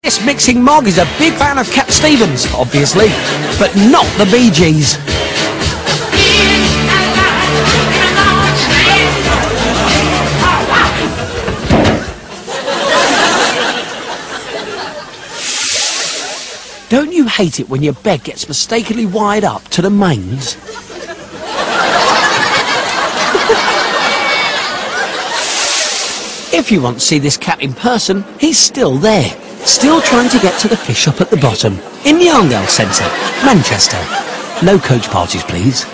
This mixing mog is a big fan of Cat Stevens, obviously, but not the Bee Gees. Don't you hate it when your bed gets mistakenly wired up to the mains? If you want to see this cat in person, he's still there. Still trying to get to the fish shop at the bottom, in the Arndale Centre, Manchester. No coach parties, please.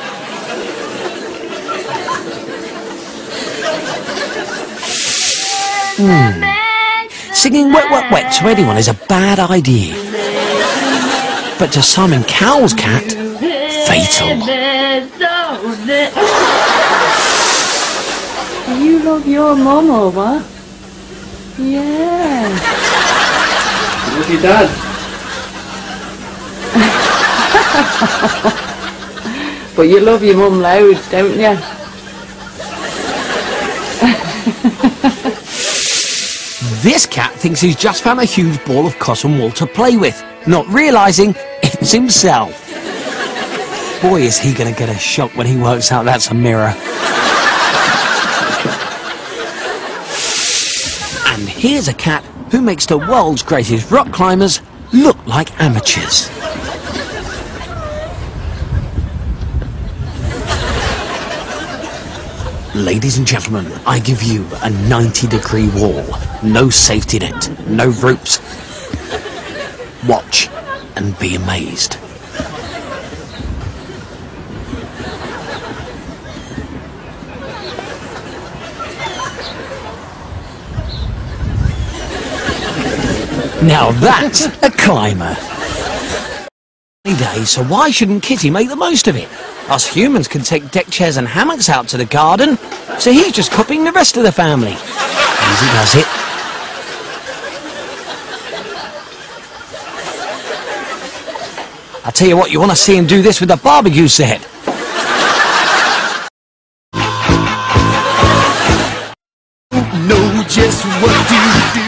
Singing Wet Wet Wet to anyone is a bad idea. But to Simon Cowell's cat, fatal. You love your mum or what? Yeah. You love your dad? But you love your mum loud, don't you? This cat thinks he's just found a huge ball of cotton wool to play with, not realising it's himself. Boy, is he going to get a shock when he works out that's a mirror. And here's a cat who makes the world's greatest rock climbers look like amateurs. Ladies and gentlemen, I give you a 90-degree wall. No safety net, no ropes. Watch and be amazed. Now that's a climber. Day, so why shouldn't Kitty make the most of it? Us humans can take deck chairs and hammocks out to the garden, so he's just copying the rest of the family. Easy does it. I'll tell you what, you want to see him do this with a barbecue set. Know just what to do.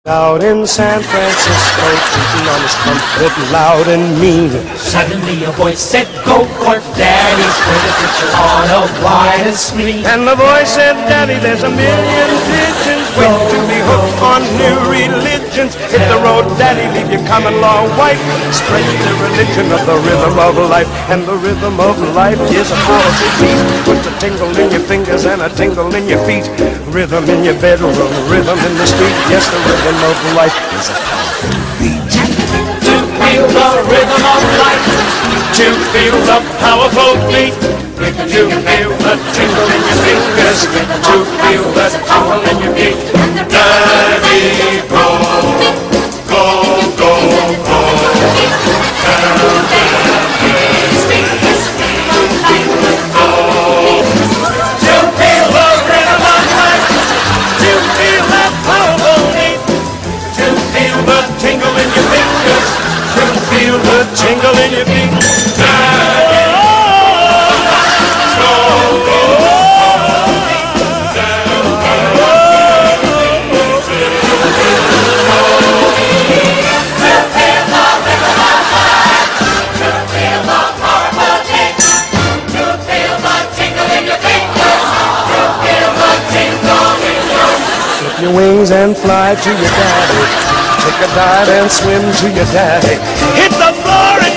Out in San Francisco, eating on his trumpet, loud and mean. Suddenly a voice said, "Go for Daddy's with a picture on a wide screen." And the voice said, "Daddy, there's a million pigeons waiting to be hooked on new religions. Hit the road, Daddy, leave your common law wife. Spread the religion of the rhythm of life. And the rhythm of life is a powerful beat. Put a tingle in your fingers and a tingle in your feet. Rhythm in your bedroom, rhythm in the street. Yes, the rhythm of life is a powerful beat." To feel the rhythm of life, to feel the powerful beat, to feel the tingle in your fingers, to feel the tingle in your feet. Daddy, go, go, go, go. Tell Daddy, go. To feel the rhythm of life, to feel that powerful beat, to feel the tingle in your fingers, to feel the tingle in your feet. Daddy, go, go, go. Your wings and fly to your daddy. Take a dive and swim to your daddy. Hit the floor and